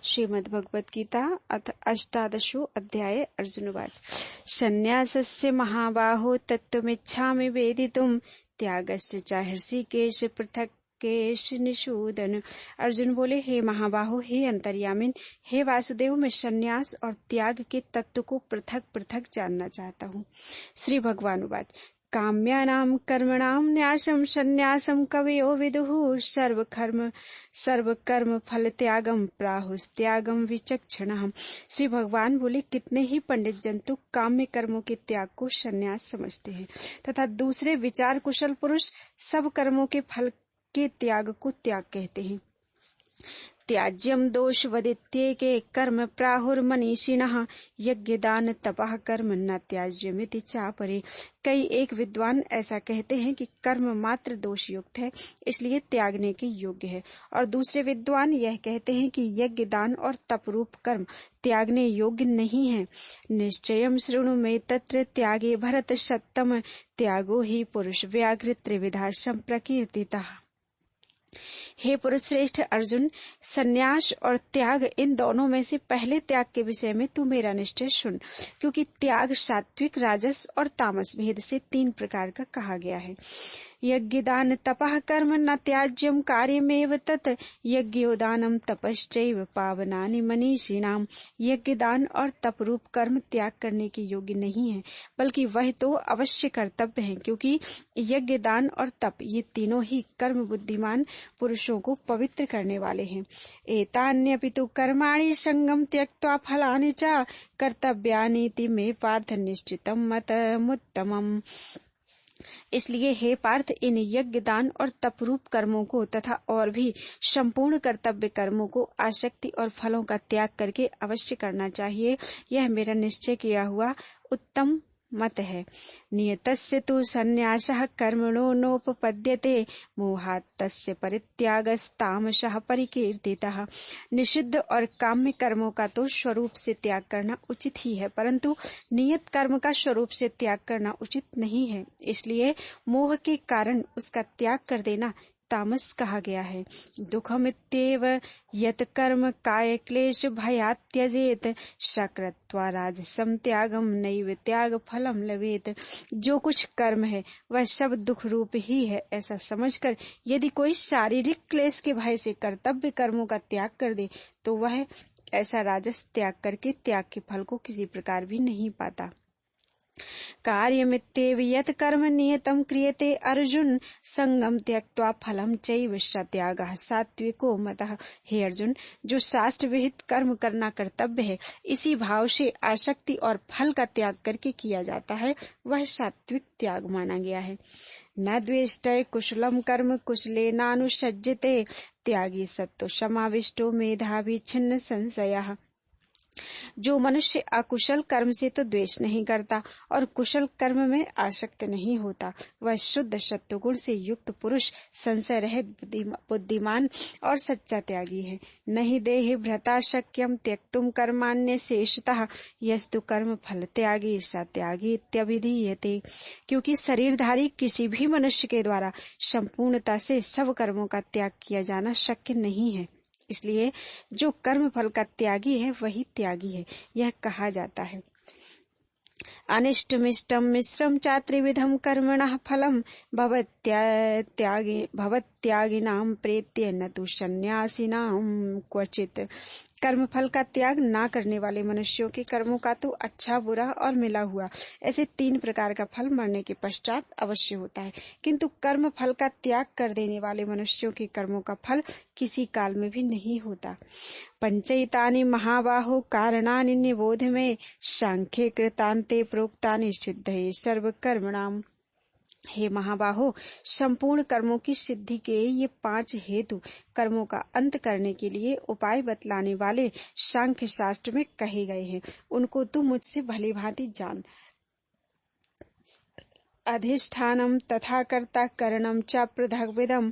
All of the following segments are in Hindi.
श्रीमद्भगवद्गीता अथ अष्टादशो अध्याय। अर्जुनवाच संन्यासस्य महाबाहो तत्त्वमिच्छामि वेदितुम् त्यागस्य च हृषीकेश पृथक् केश निषूदन। अर्जुन बोले, हे महाबाहो, हे अंतर्यामिन, हे वासुदेव, मैं संन्यास और त्याग के तत्व को पृथक पृथक जानना चाहता हूँ। श्री भगवानुवाच काम्यानां कर्मणां न्यासं संन्यासं कवयो विदुः सर्वकर्म फल त्यागम प्राहुस्त्यागम विचक्षणः। श्री भगवान बोले, कितने ही पंडित जंतु काम्य कर्मों के त्याग को संन्यास समझते हैं तथा दूसरे विचार कुशल पुरुष सब कर्मों के फल के त्याग को त्याग कहते हैं। त्याज्यम दोष वदित्येके कर्म प्राहुर्मनीषिणः यज्ञदान तपः कर्म न त्याज्यमिति चापरे। कई एक विद्वान ऐसा कहते हैं कि कर्म मात्र दोष युक्त है, इसलिए त्यागने के योग्य है, और दूसरे विद्वान यह कहते हैं कि यज्ञ दान और तपरूप कर्म त्यागने योग्य नहीं है। निश्चयं शृणु मे तत्र त्यागे भरत सत्तम त्यागो ही पुरुष व्याघ्र त्रिविधा संप्रकीर्तितः। हे पुरुष श्रेष्ठ अर्जुन, संन्यास और त्याग इन दोनों में से पहले त्याग के विषय में तू मेरा निश्चय सुन, क्योंकि त्याग सात्विक, राजस और तामस भेद से 3 प्रकार का कहा गया है। यज्ञदान तपः कर्म न त्याज्यम कार्यमेव तत् यज्ञोदानम तपश्चैव पावनानि मनीषिणाम। यज्ञदान और तपरूप कर्म त्याग करने के योग्य नहीं है, बल्कि वह तो अवश्य कर्तव्य है, क्योंकि यज्ञदान और तप ये तीनों ही कर्म बुद्धिमान पुरुषों को पवित्र करने वाले हैं। एतान्यपि तु कर्माणि संगम त्यक्त्वा फलानि च कर्तव्यानीति मे पार्थ निश्चितम मतमुत्तमम्। इसलिए हे पार्थ, इन यज्ञ दान और तपरूप कर्मों को तथा और भी संपूर्ण कर्तव्य कर्मों को आसक्ति और फलों का त्याग करके अवश्य करना चाहिए। यह मेरा निश्चय किया हुआ उत्तम मत है। नियतस्य तु संन्यासः कर्मणो नोपपद्यते मोहात् तस्य परित्यागस्तामसः परिकीर्तितः। निषिद्ध और काम्य कर्मों का तो स्वरूप से त्याग करना उचित ही है, परंतु नियत कर्म का स्वरूप से त्याग करना उचित नहीं है, इसलिए मोह के कारण उसका त्याग कर देना तामस कहा गया है। दुखमित्येव यत् कर्म काय क्लेश भयात् त्यजेत सकृत्वा राजसं त्यागम नैव त्याग फलम लभेत। जो कुछ कर्म है वह सब दुख रूप ही है, ऐसा समझकर यदि कोई शारीरिक क्लेश के भय से कर्तव्य कर्मों का त्याग कर दे तो वह ऐसा राजस त्याग करके त्याग के फल को किसी प्रकार भी नहीं पाता। कार्यमित्येव यत् कर्म नियतं क्रियते अर्जुन संगम त्यक्त्वा फलम चैव सत्यागः सात्विको मतः। हे अर्जुन, जो शास्त्र विहित कर्म करना कर्तव्य है, इसी भाव से आसक्ति और फल का त्याग करके किया जाता है, वह सात्विक त्याग माना गया है। न द्वेष्टि कुशलम कर्म कुशलेनानुसज्जते त्यागी सत्तो समाविष्टो मेधावी छिन्न संशयः। जो मनुष्य अकुशल कर्म से तो द्वेष नहीं करता और कुशल कर्म में आसक्त नहीं होता, वह शुद्ध सत्वगुण से युक्त पुरुष, संशय रहित बुद्धिमान और सच्चा त्यागी है। नहीं देहि भ्रता शक्यम त्यक्तुम कर्माण्य शेषतः यस्तु कर्म फल त्यागी स त्यागी इत्यभिधीयते। क्योंकि शरीरधारी किसी भी मनुष्य के द्वारा संपूर्णता से सब कर्मों का त्याग किया जाना शक्य नहीं है, इसलिए जो कर्म फल का त्यागी है वही त्यागी है, यह कहा जाता है। अनिष्टमिष्टम मिश्रम च त्रिविधम कर्मणः फलम भवत्यागिनां प्रेत्य न तु सन्यासिनां क्वचित्। कर्म फल का त्याग ना करने वाले मनुष्यों के कर्मों का तो अच्छा, बुरा और मिला हुआ, ऐसे 3 प्रकार का फल मरने के पश्चात अवश्य होता है, किंतु कर्म फल का त्याग कर देने वाले मनुष्यों के कर्मों का फल किसी काल में भी नहीं होता। पंचैतानि महाबाहो कारणानि निबोध में सांख्ये कृतान्ते प्रोक्तानि सिद्धये सर्व कर्मणाम। हे महाबाहो, संपूर्ण कर्मों की सिद्धि के ये 5 हेतु कर्मों का अंत करने के लिए उपाय बतलाने वाले सांख्य शास्त्र में कहे गए हैं, उनको तू मुझसे भली भांति जान। अधिष्ठानम तथा कर्ता करणम च पृथग्विधम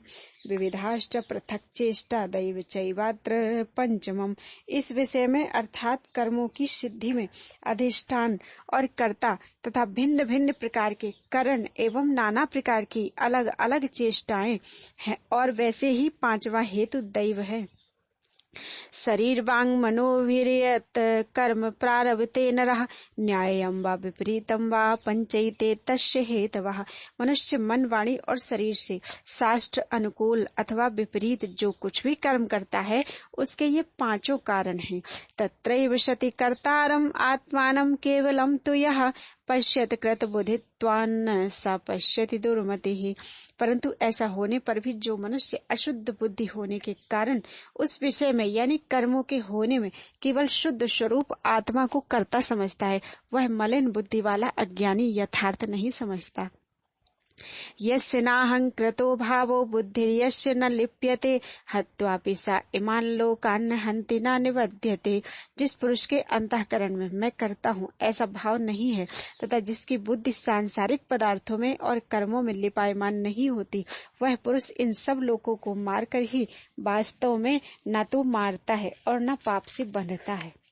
विविधाश्च पृथक चेष्टा दैव चैवात्र पंचमम। इस विषय में अर्थात कर्मों की सिद्धि में अधिष्ठान और कर्ता तथा भिन्न भिन्न प्रकार के करण एवं नाना प्रकार की अलग अलग चेष्टाएं हैं, और वैसे ही 5वां हेतु दैव है। शरीर वांग मनोभिर्यत् कर्म प्रारभते नरः न्याय्यं वा विपरीतं वा पंचैते तस्य हेतवः। मनुष्य मन, वाणी और शरीर से शास्त्र अनुकूल अथवा विपरीत जो कुछ भी कर्म करता है उसके ये पांचों कारण हैं। तत्रैव सति कर्तारम् आत्मानं केवलं तु यः पश्यत कृत बुद्धित्वान्न स पश्यति दुर्मतिः। परंतु ऐसा होने पर भी जो मनुष्य अशुद्ध बुद्धि होने के कारण उस विषय में यानी कर्मों के होने में केवल शुद्ध स्वरूप आत्मा को कर्ता समझता है, वह मलिन बुद्धि वाला अज्ञानी यथार्थ नहीं समझता। यस्य नाहं कृतो भावो बुद्धिर्यस्य न लिप्यते हत्वापि सा इमान् लोकान् हन्ति न निबध्यते। जिस पुरुष के अंतःकरण में मैं करता हूँ ऐसा भाव नहीं है तथा जिसकी बुद्धि सांसारिक पदार्थों में और कर्मों में लिपायमान नहीं होती, वह पुरुष इन सब लोगों को मारकर ही वास्तव में न तो मारता है और न पाप से बंधता है।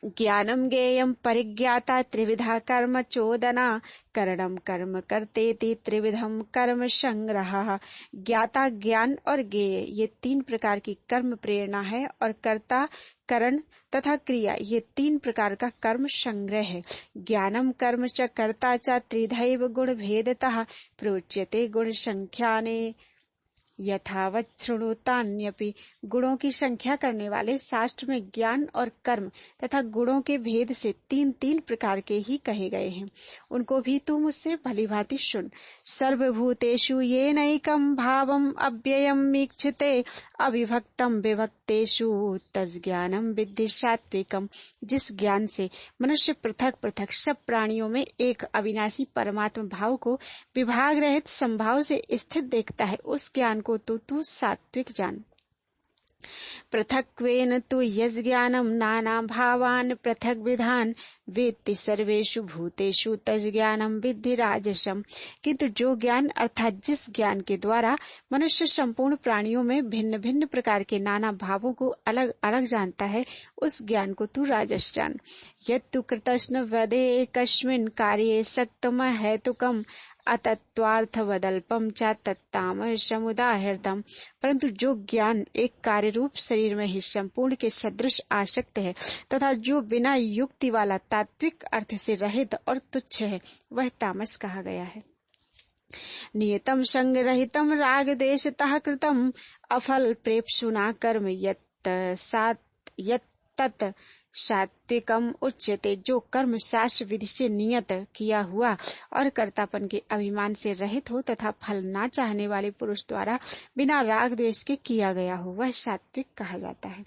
ज्ञानम ज्ञेयम परिज्ञाता त्रिविधा कर्म चोदना करणम कर्म करतेति त्रिविधम कर्म संग्रह। ज्ञाता, ज्ञान और ज्ञेय ये तीन प्रकार की कर्म प्रेरणा है और कर्ता, करण तथा क्रिया ये तीन प्रकार का कर्म संग्रह है। ज्ञानम कर्म च कर्ता च त्रिधैव गुण भेदतः प्रोच्यते गुण संख्याने यथावत् शृणुतान्यपि। गुणों की संख्या करने वाले शास्त्र में ज्ञान और कर्म तथा गुणों के भेद से तीन तीन प्रकार के ही कहे गए हैं, उनको भी तू मुझसे भलीभांति सुन। सर्वभूतेषु येनैकं भावम् अव्ययम् ईक्षते अविभक्तम् विभक्तेषु तज्ज्ञानम् विद्धि सात्विकम्। जिस ज्ञान से मनुष्य पृथक पृथक सब प्राणियों में एक अविनाशी परमात्मा भाव को विभाग रहित संभाव से स्थित देखता है, उस ज्ञान को तू सात्विक जान। पृथक्त्वेन तु यज्ज्ञानं नाना भावान् पृथक विधान वेत्ति सर्वेषु भूतेषु तज्ज्ञानं विद्धि राजसम्। किंतु जो ज्ञान अर्थात जिस ज्ञान के द्वारा मनुष्य संपूर्ण प्राणियों में भिन्न भिन्न प्रकार के नाना भावों को अलग अलग जानता है, उस ज्ञान को तू राजस जान। यत्तु कृतस्न वदे कस्मिन् कार्ये सक्तम हेतुकम् अतत्वार्थवदल्पम च तत्तामसमुदाहृतम्। परंतु जो ज्ञान एक कार्य रूप शरीर में ही संपूर्ण के सदृश आसक्त है तथा जो बिना युक्ति वाला तात्विक अर्थ से रहित और तुच्छ है, वह तामस कहा गया है। नियतम संग रहितम राग द्वेषतः कृतम अफल प्रेप्सुना कर्म यत्तत् सात्विकम उच्यते। जो कर्म शास्त्र विधि से नियत किया हुआ और कर्तापन के अभिमान से रहित हो तथा फल ना चाहने वाले पुरुष द्वारा बिना राग द्वेष के किया गया हो, वह सात्विक कहा जाता है।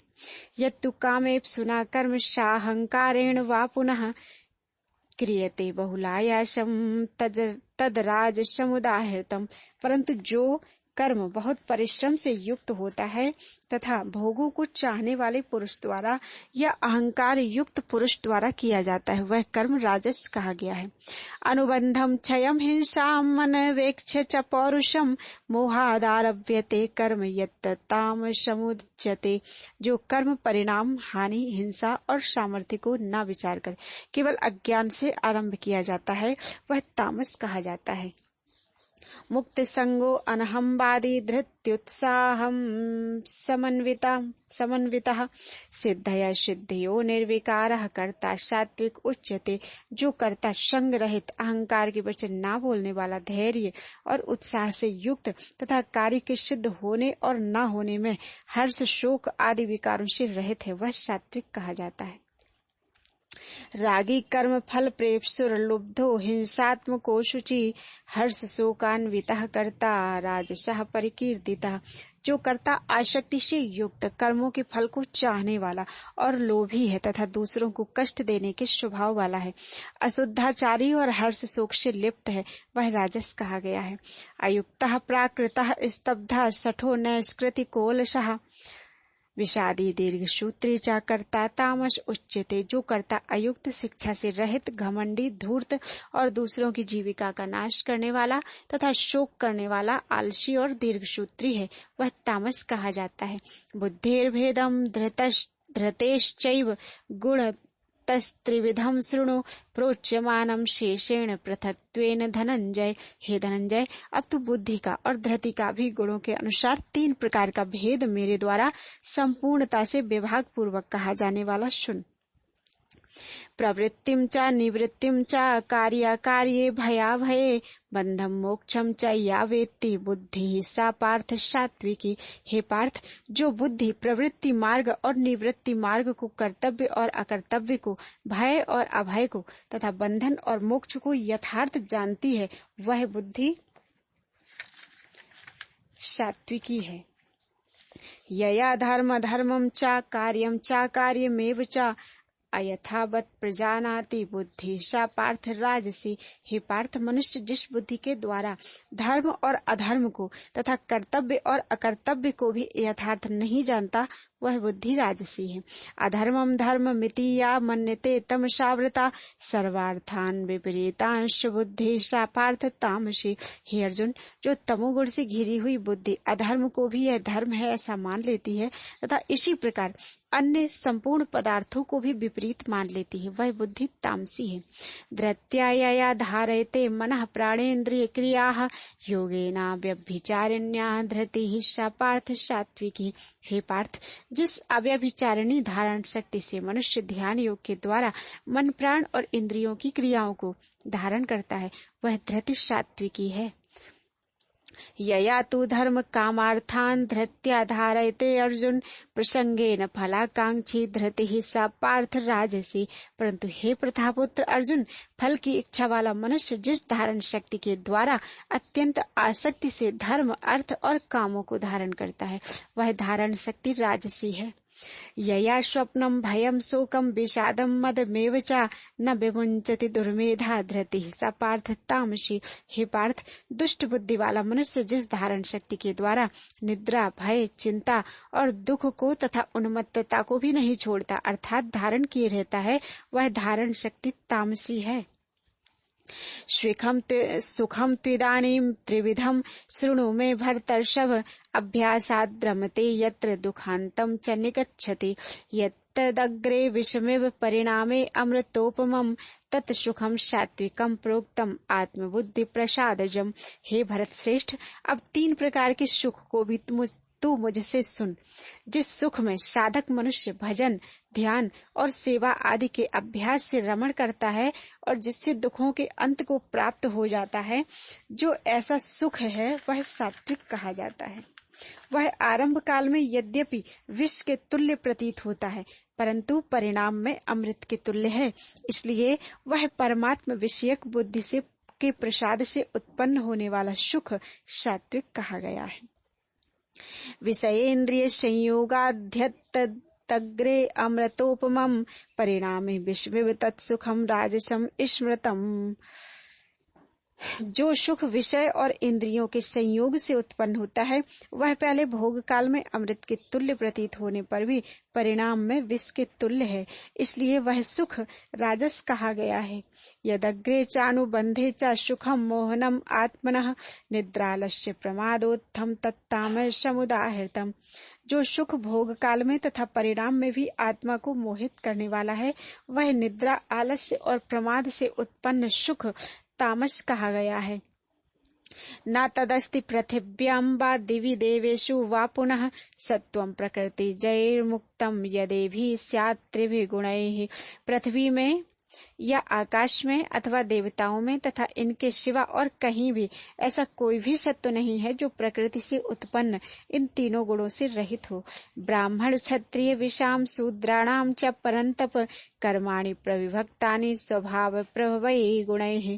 यत्तु कामेप्सुना कर्म साहंकारेण वा पुनः क्रियते बहुलायासम तद्राजसमुदाहृतम्। परंतु जो कर्म बहुत परिश्रम से युक्त होता है तथा भोगों को चाहने वाले पुरुष द्वारा या अहंकार युक्त पुरुष द्वारा किया जाता है, वह कर्म राजस कहा गया है। अनुबंधम क्षयम हिंसाम मनवेक्ष च पौरुषम मोहादारभ्यते कर्म यत्तामसमुच्यते। जो कर्म परिणाम, हानि, हिंसा और सामर्थ्य को न विचार कर केवल अज्ञान से आरंभ किया जाता है, वह तामस कहा जाता है। मुक्त संगो अनहंवादी धृत्युत्साहम समन्वितः सिद्धया सिद्धियो निर्विकारः कर्ता सात्विक उच्यते। जो कर्ता संग रहित, अहंकार के वचन ना बोलने वाला, धैर्य और उत्साह से युक्त तथा कार्य के सिद्ध होने और न होने में हर्ष, शोक आदि विकारों से रहित है, वह सात्विक कहा जाता है। रागी कर्म फल प्रेप्सुर लुब्धो हिंसात्मको शुचि हर्ष शोकान्वितः कर्ता राजसः परिकीर्तितः। जो कर्ता आसक्ति से युक्त, कर्मों के फल को चाहने वाला और लोभी है तथा दूसरों को कष्ट देने के स्वभाव वाला है, अशुद्धाचारी और हर्ष शोक से लिप्त है, वह राजस कहा गया है। अयुक्तः प्राकृतः स्तब्धः शठो नैष्कृति कोलशः विषादी दीर्घ सूत्री चा कर्ता तामस उच्यते। जो कर्ता अयुक्त, शिक्षा से रहित, घमंडी, धूर्त और दूसरों की जीविका का नाश करने वाला तथा शोक करने वाला, आलसी और दीर्घ सूत्री है, वह तामस कहा जाता है। बुद्धिर्भेदम धृतेश्चैव गुण तस्त्रिविधम शृणु प्रोच्यमानम शेषेण पृथक्त्वेन धनंजय। हे धनंजय, अब तू बुद्धि का और धृति का भी गुणों के अनुसार 3 प्रकार का भेद मेरे द्वारा संपूर्णता से विभाग पूर्वक कहा जाने वाला सुन। प्रवृत्तिम च निवृत्तिम च कार्याकार्ये भयाभये बंधम मोक्षम च या वेत्ति बुद्धि सा पार्थ सात्विकी। हे पार्थ, जो बुद्धि प्रवृत्ति मार्ग और निवृत्ति मार्ग को, कर्तव्य और अकर्तव्य को, भय और अभय को तथा बंधन और मोक्ष को यथार्थ जानती है, वह बुद्धि सात्विकी है। यया धर्म धर्मम च कार्यम च कार्यमेव च अयथावत प्रजानाति बुद्धि सा पार्थ राजसी। हे पार्थ, मनुष्य जिस बुद्धि के द्वारा धर्म और अधर्म को तथा कर्तव्य और अकर्तव्य को भी यथार्थ नहीं जानता, वह बुद्धि राजसी है। अधर्मम धर्म मिति या मन्यते तमसावृता सर्वार्थान विपरीतांश बुद्धि सा पार्थ तामसी। हे अर्जुन, जो तमोगुण से घिरी हुई बुद्धि अधर्म को भी यह धर्म है ऐसा मान लेती है तथा इसी प्रकार अन्य संपूर्ण पदार्थों को भी विपरीत मान लेती है, वह बुद्धि तामसी है। धृत्या धारयते मनः प्राणेन्द्रिय क्रियाः योगेना व्यभिचारिण्या धृतिः सा पार्थ सात्विकी। हे पार्थ, जिस अव्यभिचारिणी धारण शक्ति से मनुष्य ध्यान योग के द्वारा मन प्राण और इंद्रियों की क्रियाओं को धारण करता है, वह धृति सात्विकी है। यया तु धर्म कामार्थान धृत्या धारयते अर्जुन प्रसंगेन फलाकांक्षी धृतिः सा पार्थ राजसी। परंतु हे प्रथापुत्र अर्जुन, फल की इच्छा वाला मनुष्य जिस धारण शक्ति के द्वारा अत्यंत आसक्ति से धर्म अर्थ और कामों को धारण करता है, वह धारण शक्ति राजसी है। यया स्वप्नम भयम शोकम विषादम मदमेव च न विमुंचति दुर्मेधा धृतिः सा पार्थ तामसी। हे पार्थ, दुष्ट बुद्धि वाला मनुष्य जिस धारण शक्ति के द्वारा निद्रा, भय, चिंता और दुख को तथा उन्मत्तता को भी नहीं छोड़ता अर्थात धारण किए रहता है, वह धारण शक्ति तामसी है। सुखम त्विदानीं त्रिविधम शृणु मे भरतर्षभ अभ्यासाद् रमते यत्र दुखान्तं च निगच्छति यत्तदग्रे विषमिव परिणामे अमृतोपमं तत् सुखम सात्विकम प्रोक्तम आत्मबुद्धि प्रसादजम। हे भरत श्रेष्ठ, अब 3 प्रकार के सुख को भी तू मुझसे सुन। जिस सुख में साधक मनुष्य भजन, ध्यान और सेवा आदि के अभ्यास से रमण करता है और जिससे दुखों के अंत को प्राप्त हो जाता है, जो ऐसा सुख है वह सात्विक कहा जाता है। वह आरंभ काल में यद्यपि विष के तुल्य प्रतीत होता है, परंतु परिणाम में अमृत के तुल्य है। इसलिए वह परमात्म विषयक बुद्धि से के प्रसाद से उत्पन्न होने वाला सुख सात्विक कहा गया है। विषयेन्द्रिय संयोगाध्यत्तग्रे अमृतोपमं परिणामे विषमिव तत्सुखम राजसम स्मृतम। जो सुख विषय और इंद्रियों के संयोग से उत्पन्न होता है, वह पहले भोग काल में अमृत के तुल्य प्रतीत होने पर भी परिणाम में विष के तुल्य है, इसलिए वह सुख राजस कहा गया है। यदग्रे चानुबंधे च सुखम मोहनम आत्मनः निद्रालस्य प्रमादोत्थम तत्तामय समुदाहृतम। जो सुख भोग काल में तथा परिणाम में भी आत्मा को मोहित करने वाला है, वह निद्रा, आलस्य और प्रमाद से उत्पन्न सुख तामस कहा गया है। न तदस्ति पृथिव्यां वा दिवि देवेषु वा पुनः सत्वं प्रकृति जैर्मुक्तम यदेभिः स्यात् त्रिभिः गुणैः। पृथ्वी में या आकाश में अथवा देवताओं में तथा इनके सिवा और कहीं भी ऐसा कोई भी सत्व नहीं है जो प्रकृति से उत्पन्न इन तीनों गुणों से रहित हो। ब्राह्मण क्षत्रिय विषाम शूद्राणाम च परंतप कर्माणि प्रविभक्तानि स्वभाव प्रभवैः गुणैः।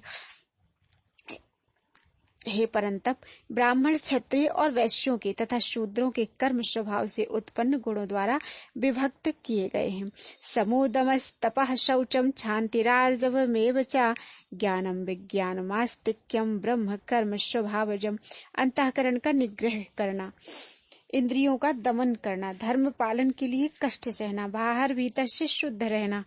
हे परंतप, ब्राह्मण, क्षत्रिय और वैश्यों के तथा शूद्रों के कर्म स्वभाव से उत्पन्न गुणों द्वारा विभक्त किए गए हैं। समोदमस्तपः शौचम क्षान्तिरार्जवमेव च ज्ञानम विज्ञानमास्तिक्यम ब्रह्म कर्म स्वभावजम। अंतःकरण का निग्रह करना, इंद्रियों का दमन करना, धर्म पालन के लिए कष्ट सहना, बाहर भीतर से शुद्ध रहना,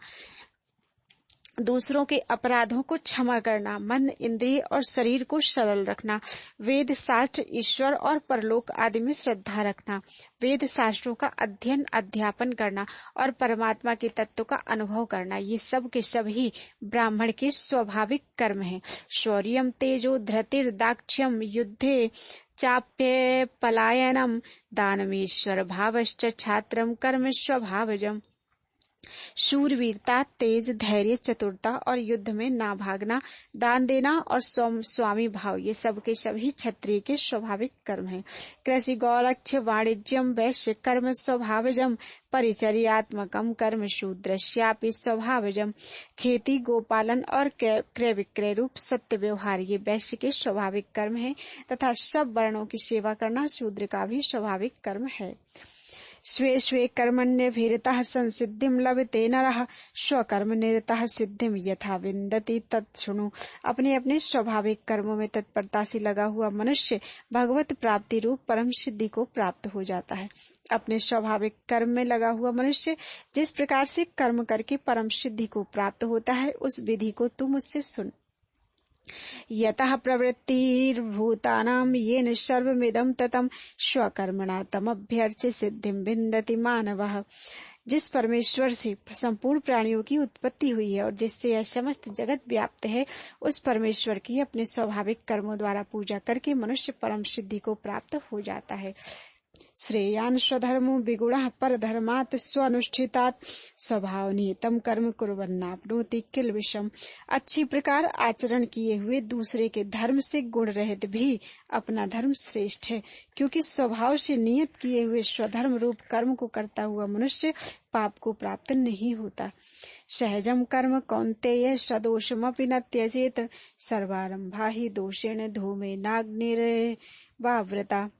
दूसरों के अपराधों को क्षमा करना, मन, इंद्रिय और शरीर को सरल रखना, वेद शास्त्र, ईश्वर और परलोक आदि में श्रद्धा रखना, वेद शास्त्रों का अध्ययन अध्यापन करना और परमात्मा के तत्व का अनुभव करना, ये सब के सब ही ब्राह्मण के स्वाभाविक कर्म हैं। शौर्यम तेजो धृतिर दाक्ष्यम युद्धे चाप्य पलायनम दानमीश्वर भावश्च छात्रम कर्म स्वभावजम। शूरवीरता, तेज, धैर्य, चतुरता और युद्ध में ना भागना, दान देना और स्वामी भाव, ये सब के सभी क्षत्रिय के स्वाभाविक कर्म हैं। कृषि, गौरक्ष, वाणिज्यम, वैश्य कर्म स्वभावजम, परिचर्यात्मकम कर्म शूद्रस्यापि स्वभावजम। खेती, गोपालन और क्रय विक्रय रूप सत्य व्यवहार, ये वैश्य के स्वाभाविक कर्म है तथा सब वर्णों की सेवा करना शूद्र का भी स्वाभाविक कर्म है। स्वे स्वे कर्मण्यभिरतः संसिद्धिं लभते नरः स्वकर्म निरतः सिद्धिं यथा विन्दति तत्शृणु। अपने अपने स्वाभाविक कर्मों में तत्परता से लगा हुआ मनुष्य भगवत प्राप्ति रूप परम सिद्धि को प्राप्त हो जाता है। अपने स्वाभाविक कर्म में लगा हुआ मनुष्य जिस प्रकार से कर्म करके परम सिद्धि को प्राप्त होता है, उस विधि को तू मुझसे सुन। यतः प्रवृत्तिर्भूतानां येन सर्वमिदं ततं स्वकर्मणा तमभ्यर्च्य सिद्धिं विन्दति मानवः। जिस परमेश्वर से संपूर्ण प्राणियों की उत्पत्ति हुई है और जिससे यह समस्त जगत व्याप्त है, उस परमेश्वर की अपने स्वाभाविक कर्मों द्वारा पूजा करके मनुष्य परम सिद्धि को प्राप्त हो जाता है। श्रेयान् स्वधर्मो विगुणः परधर्मात् स्वानुष्ठितात् स्वभाव नियतम कर्म कुर्वन्नाप्नोति किल्बिषम्। अच्छी प्रकार आचरण किए हुए दूसरे के धर्म से गुण रहित भी अपना धर्म श्रेष्ठ है, क्योंकि स्वभाव से नियत किए हुए स्वधर्म रूप कर्म को करता हुआ मनुष्य पाप को प्राप्त नहीं होता। सहजम कर्म कौन्तेय सदोषमपि न त्यजेत सर्वारंभा हि दोषेण धूमेनाग्निर्वावृता।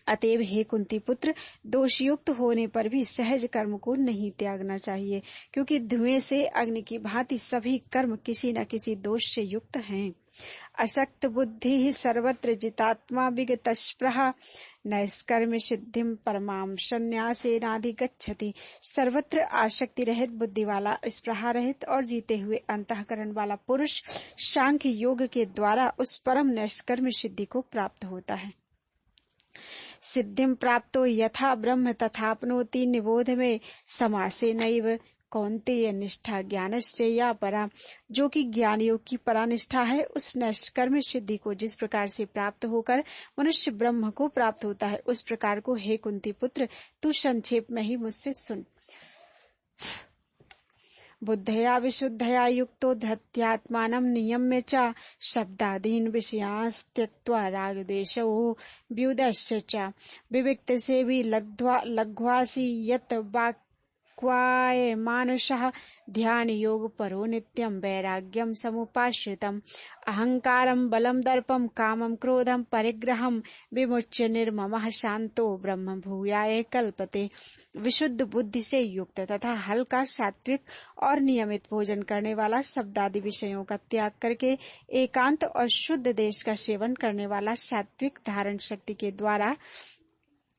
अतएव हे कुंती पुत्र, दोषयुक्त होने पर भी सहज कर्म को नहीं त्यागना चाहिए, क्योंकि धुएं से अग्नि की भांति सभी कर्म किसी न किसी दोष से युक्त हैं। अशक्त बुद्धि ही सर्वत्र जितात्मा विगतस्पृहा नैष्कर्म्य सिद्धिं परमां संन्यासेनाधिगच्छति। सर्वत्र आसक्ति रहित बुद्धि वाला, स्पृहा रहित और जीते हुए अंतःकरण वाला पुरुष सांख्य योग के द्वारा उस परम नैष्कर्म्य सिद्धि को प्राप्त होता है। सिद्धिं प्राप्तो यथा ब्रह्म तथाप्नोति निबोध में समासे नैव कौन्तेय निष्ठा ज्ञानस्य या परा। जो कि ज्ञान योग की परानिष्ठा है, उस नैष्कर्म्य सिद्धि को जिस प्रकार से प्राप्त होकर मनुष्य ब्रह्म को प्राप्त होता है, उस प्रकार को हे कुंती पुत्र तू संक्षेप में ही मुझसे सुन। बुद्धया विशुद्धया युक्तो धृत्यात्मानं नियम्य च शब्दादीन् विषयांस्त्यक्त्वा रागद्वेषौ व्युदस्य च विविक्त सेवी लघ्वासी यत् वाक्वाय मानसः ध्यान योग परो नित्यं वैराग्यं समुपाश्रितम्। अहंकारं बलं दर्पं कामं क्रोधं परिग्रहं विमुच्य निर्ममः शांतो ब्रह्म भूयाय कल्पते। विशुद्ध बुद्धि से युक्त तथा हल्का, सात्विक और नियमित भोजन करने वाला, शब्दादि विषयों का त्याग करके एकांत और शुद्ध देश का सेवन करने वाला, सात्विक धारण शक्ति के द्वारा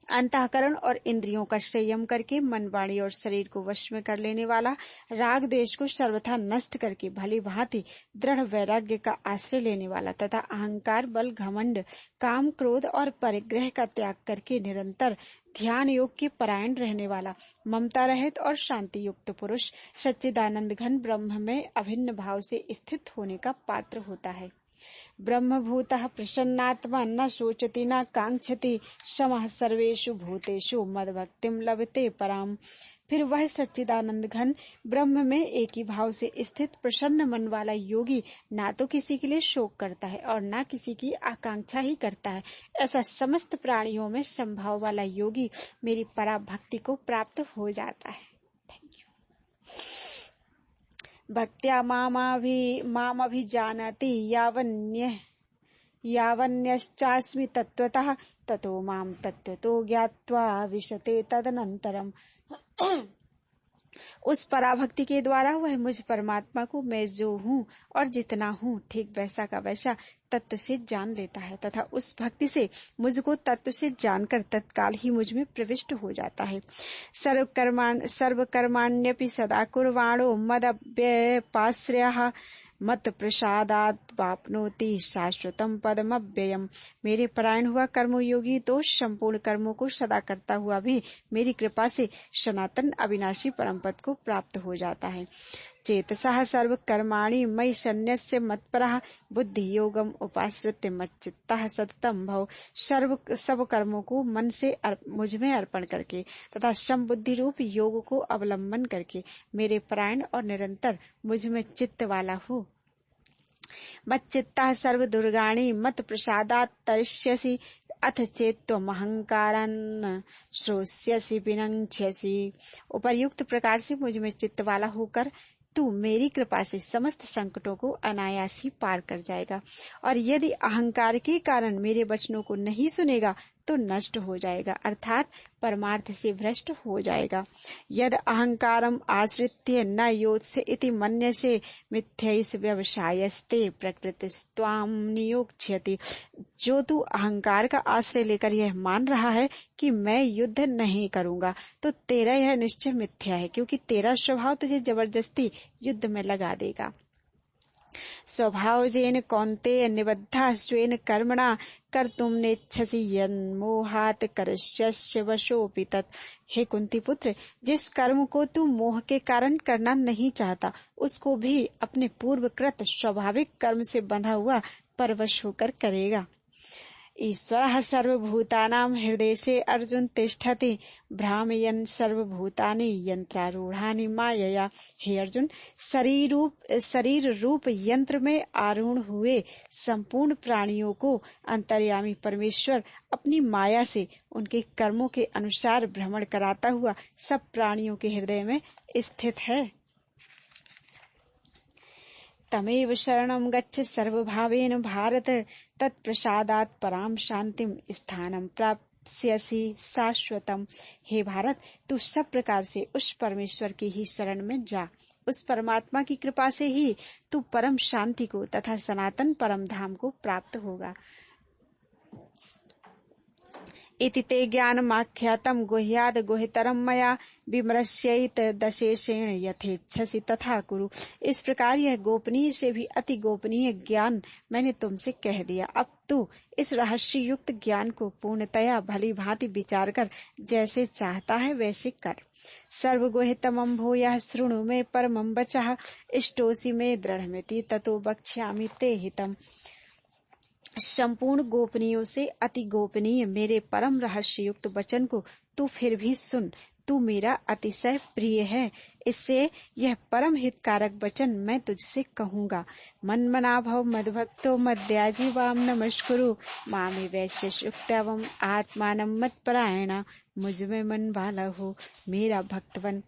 अंतःकरण और इंद्रियों का संयम करके मन, वाणी और शरीर को वश में कर लेने वाला, राग द्वेष को सर्वथा नष्ट करके भली भांति दृढ़ वैराग्य का आश्रय लेने वाला तथा अहंकार, बल, घमंड, काम, क्रोध और परिग्रह का त्याग करके निरंतर ध्यान योग के परायण रहने वाला, ममता रहित और शांति युक्त पुरुष सच्चिदानंद घन ब्रह्म में अभिन्न भाव से स्थित होने का पात्र होता है। ब्रह्मभूतः प्रसन्नात्मा न शोचति न कांक्षति समः सर्वेषु भूतेषु मद्भक्तिं लभते पराम। फिर वह सच्चिदानंद घन ब्रह्म में एक ही भाव से स्थित प्रसन्न मन वाला योगी ना तो किसी के लिए शोक करता है और ना किसी की आकांक्षा ही करता है, ऐसा समस्त प्राणियों में संभाव वाला योगी मेरी पराभक्ति को प्राप्त हो जाता है। भक्त्या मामभिजानाति यावन्यश्चास्मि तत्त्वतः ततो मां तत्त्वतो ज्ञात्वा विशते तदनन्तरम्। उस पराभक्ति के द्वारा वह मुझ परमात्मा को मैं जो हूँ और जितना हूँ ठीक वैसा का वैसा तत्व से जान लेता है तथा उस भक्ति से मुझको तत्व से जानकर तत्काल ही मुझ में प्रविष्ट हो जाता है। सर्वकर्माण्यपि सदा कुर्वाणो मदव्यपाश्रयः मत प्रसादात् वाप्नोति शाश्वतम पदमव्ययम्। मेरे परायण हुआ कर्मयोगी तो संपूर्ण कर्मों को सदा करता हुआ भी मेरी कृपा से सनातन अविनाशी परम पद को प्राप्त हो जाता है। चेतसः सर्व कर्माणि मयि सन्न्यस्य मत्परः बुद्धि योगम उपाश्रित्य मच्चित्तः सततम भव। सब कर्मों को मन से मुझ में अर्पण करके तथा सम बुद्धि रूप योग को अवलंबन करके मेरे परायण और निरंतर मुझ में चित्त वाला हो। मच्चित्तः सर्व दुर्गाणि मत प्रसादात् तरिष्यसि अथ चेत्त्वमहंकारान् श्रोष्यसि विनङ्क्ष्यसि। उपर्युक्त प्रकार से मुझ में चित्त वाला होकर तू मेरी कृपा से समस्त संकटों को अनायास ही पार कर जाएगा और यदि अहंकार के कारण मेरे वचनों को नहीं सुनेगा तो नष्ट हो जाएगा अर्थात परमार्थ से भ्रष्ट हो जाएगा। यद अहंकारम आश्रित्य न योत्स्य इति मन्यसे मिथ्यैष व्यवसायस्ते प्रकृतिस्त्वां नियोक्ष्यति। जो तू अहंकार का आश्रय लेकर यह मान रहा है कि मैं युद्ध नहीं करूंगा तो तेरा यह निश्चय मिथ्या है, क्योंकि तेरा स्वभाव तुझे जबरदस्ती युद्ध में लगा देगा। स्वभावजेन कौन्तेय निबद्धः स्वेन कर्मणा कर्तुम नेच्छसि यन्मोहात् करिष्यस्य वशोऽपि तत्। हे कुंती पुत्र, जिस कर्म को तू मोह के कारण करना नहीं चाहता उसको भी अपने पूर्वकृत स्वाभाविक कर्म से बंधा हुआ परवश होकर करेगा। ईश्वरः सर्वभूतानां हृदये अर्जुन तिष्ठति भ्रामयन् सर्वभूतानि यंत्रारूढ़ानि मायया। हे अर्जुन, शरीर रूप यंत्र में आरूढ़ हुए संपूर्ण प्राणियों को अंतर्यामी परमेश्वर अपनी माया से उनके कर्मों के अनुसार भ्रमण कराता हुआ सब प्राणियों के हृदय में स्थित है। तमेव शरणं गच्छ सर्वभावेन भारत तत्प्रसादात् पराम शांतिम स्थानम प्राप्स्यसि शाश्वतम। हे भारत, तू सब प्रकार से उस परमेश्वर की ही शरण में जा। उस परमात्मा की कृपा से ही तू परम शांति को तथा सनातन परम धाम को प्राप्त होगा। इति ते ज्ञानमाख्यातं गुह्याद् गुह्यतरं मया विमृश्यैत दशेषेण यथेच्छसि तथा कुरु। इस प्रकार यह गोपनीय से भी अति गोपनीय ज्ञान मैंने तुमसे कह दिया। अब तू इस रहस्य युक्त ज्ञान को पूर्णतया भली भांति विचार कर जैसे चाहता है वैसे कर। सर्वगुह्यतमं भूयः शृणु मे परमं वचः इष्टोऽसि मे दृढ़मिति ततो वक्ष्यामि ते हितम्। संपूर्ण गोपनीयों से अति गोपनीय मेरे परम रहस्य युक्त वचन को तू फिर भी सुन। तू मेरा अतिशय प्रिय है, इससे यह परम हितकारक वचन मैं तुझसे कहूँगा। मन्मना भव मद्भक्तो मद्याजी वाम नमस्कुरु मामे वैश्ययुक्तवम आत्मानं मत्परायण। मुझ में मन वाला हो, मेरा भक्तवन,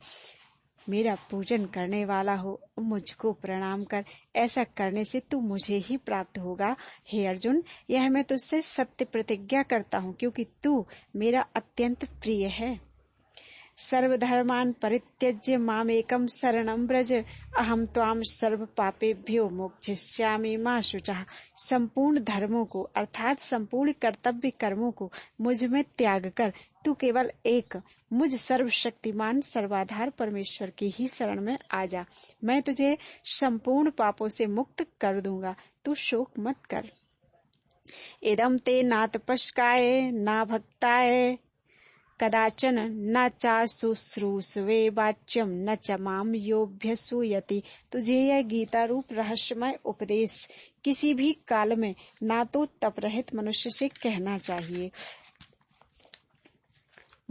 मेरा पूजन करने वाला हो, मुझको प्रणाम कर। ऐसा करने से तू मुझे ही प्राप्त होगा। हे अर्जुन, यह मैं तुझसे सत्य प्रतिज्ञा करता हूँ, क्योंकि तू मेरा अत्यंत प्रिय है। सर्वधर्मान् परित्यज्य मामेकं शरणं व्रज अहम त्वां सर्व पापेभ्यो मोक्षयिष्यामि मा शुचः। संपूर्ण धर्मों को अर्थात संपूर्ण कर्तव्य कर्मों को मुझ में त्याग कर तू केवल एक मुझ सर्वशक्तिमान सर्वाधार परमेश्वर की ही शरण में आ जा। मैं तुझे संपूर्ण पापों से मुक्त कर दूंगा, तू शोक मत कर। इदं ते ना तपस्काय ना भक्ताय कदाचन न चाशुश्रूषवे वाच्यम न च माम योऽभ्यसूयति। तुझे यह गीता रूप रहस्यमय उपदेश किसी भी काल में ना तो तपरहित मनुष्य से कहना चाहिए,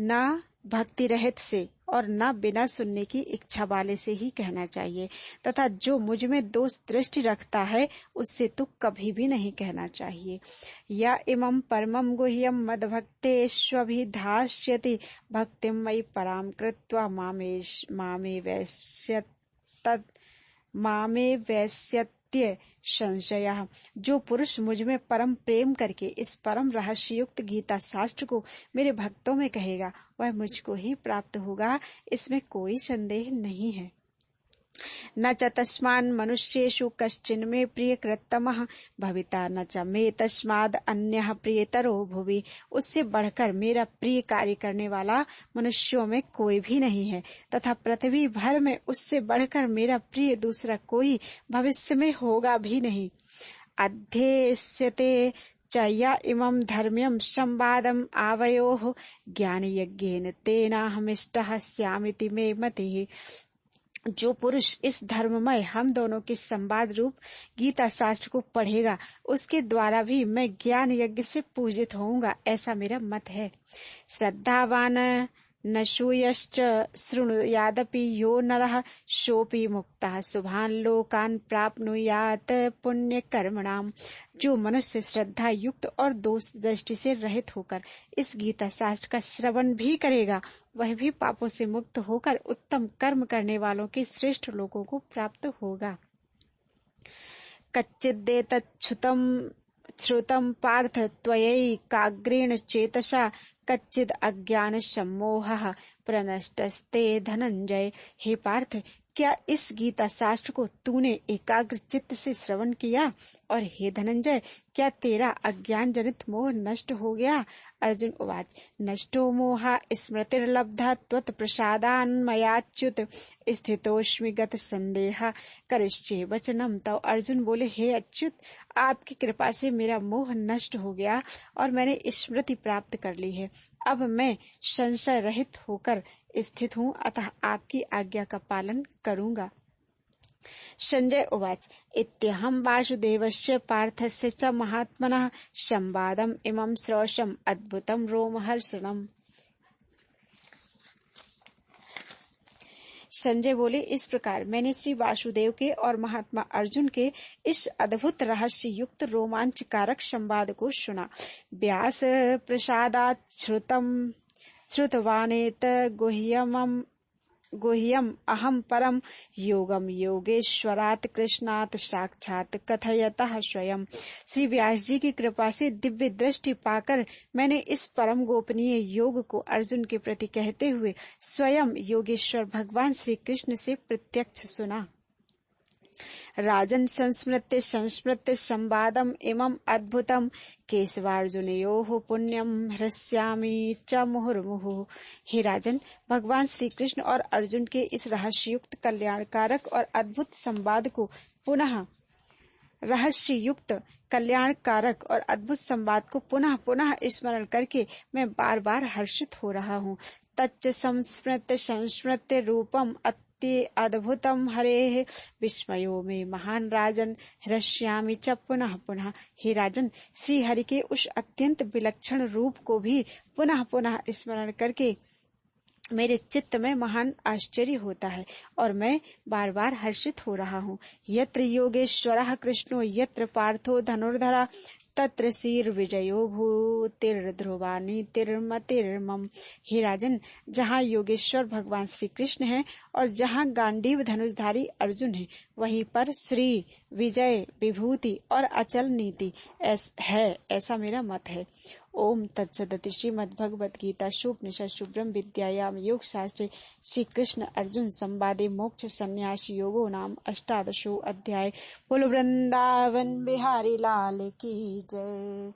न भक्ति रहित से और न बिना सुनने की इच्छा वाले से ही कहना चाहिए, तथा जो मुझ में दोष दृष्टि रखता है उससे तो कभी भी नहीं कहना चाहिए। या इमं परमं गुह्यं मद्भक्तेष्वभिधास्यति भक्तिं मयि परां कृत्वा मामे वैश्यत प्रत्यय संशयः। जो पुरुष मुझ में परम प्रेम करके इस परम रहस्य युक्त गीता शास्त्र को मेरे भक्तों में कहेगा वह मुझको ही प्राप्त होगा, इसमें कोई संदेह नहीं है। न च तस्मान् मनुष्येषु कश्चिन् मे प्रियकृत्तमः भविता न च मे तस्माद् अन्यः प्रियतरो भुवि। उससे बढ़कर मेरा प्रिय कार्य करने वाला मनुष्यों में कोई भी नहीं है तथा पृथ्वी भर में उससे बढ़कर मेरा प्रिय दूसरा कोई भविष्य में होगा भी नहीं। अध्येष्यते च य इमं धर्म्यं संवादम् आवयोः ज्ञानयज्ञेन तेनाहमिष्टः स्यामिति मे मतिः। जो पुरुष इस धर्ममय हम दोनों के संवाद रूप गीता शास्त्र को पढ़ेगा उसके द्वारा भी मैं ज्ञान यज्ञ से पूजित होऊंगा, ऐसा मेरा मत है। श्रद्धावान न शूयश्च शृणुयादपि यो नरः सोऽपि मुक्तः शुभान् लोकान् प्राप्नुयात् पुण्य कर्मणाम्। जो मनुष्य श्रद्धा युक्त और दोष दृष्टि से रहित होकर इस गीता शास्त्र का श्रवण भी करेगा वह भी पापों से मुक्त होकर उत्तम कर्म करने वालों के श्रेष्ठ लोगों को प्राप्त होगा। कच्चिदेतच्छ्रुतं श्रुतं पार्थ त्वयैकाग्रेण चेतसा कच्चिद अज्ञान सम्मोहः प्रनष्टस्ते धनंजय। हे पार्थ, क्या इस गीता शास्त्र को तूने एकाग्र चित्त से श्रवण किया? और हे धनंजय, क्या तेरा अज्ञान जनित मोह नष्ट हो गया? अर्जुन उवाच नष्टो मोहा स्मृतिर्लब्धा त्वत् प्रसादान्मयाच्युत स्थितोऽस्मि गत संदेह करिष्ये वचनम तव। अर्जुन बोले, हे अच्युत, आपकी कृपा से मेरा मोह नष्ट हो गया और मैंने स्मृति प्राप्त कर ली है। अब मैं संशय रहित होकर स्थित हूँ, अतः आपकी आज्ञा का पालन करूँगा। संजय उवाच इत्यहं वासुदेवस्य पार्थस्य च महात्मनः संवादम् इमं श्रौषम् अद्भुतं रोमहर्षणम्। संजय बोले, इस प्रकार मैंने श्री वासुदेव के और महात्मा अर्जुन के इस अद्भुत रहस्य युक्त रोमांचकारक संवाद को सुना। व्यास प्रसादात् श्रुतवानेत गुह्यम अहम परम योगम योगेश्वरात् कृष्णात् साक्षात् कथयतः स्वयं। श्री व्यास जी की कृपा से दिव्य दृष्टि पाकर मैंने इस परम गोपनीय योग को अर्जुन के प्रति कहते हुए स्वयं योगेश्वर भगवान श्री कृष्ण से प्रत्यक्ष सुना। राजन संस्मृत्य संवादम इमं अद्भुतम केशवार्जुनयोः पुण्यम हृष्यामि च मुहुर्मुहुः। हे राजन, भगवान श्री कृष्ण और अर्जुन के इस रहस्ययुक्त कल्याणकारक और अद्भुत संवाद को पुनः पुनः स्मरण करके मैं बार बार हर्षित हो रहा हूँ। तच्च संस्मृत्य रूपम अद्भुतम हरेः विस्मयो में महान राजन हृष्यामि च पुनः पुनः। हे राजन, श्री हरि के उस अत्यंत विलक्षण रूप को भी पुनः पुनः स्मरण करके मेरे चित्त में महान आश्चर्य होता है और मैं बार बार हर्षित हो रहा हूँ। यत्र योगेश्वरः कृष्णो यत्र पार्थो धनुर्धरा तत्र शीर विजयो भूतिर्ध्रुवा नीतिर्मतिर्मम। हे राजन, जहाँ योगेश्वर भगवान श्री कृष्ण हैं और जहाँ गांडीव धनुषधारी अर्जुन है, वहीं पर श्री विजय विभूति और अचल नीति है, ऐसा मेरा मत है। ओम तत्सदिति श्रीमद्भगवद गीता उपनिषत्सु ब्रह्म विद्यायाम योग शास्त्रे श्री कृष्ण अर्जुन संवादे मोक्ष संन्यास योगो नाम 18 अध्याय। बोलो वृंदावन बिहारी लाल की जय।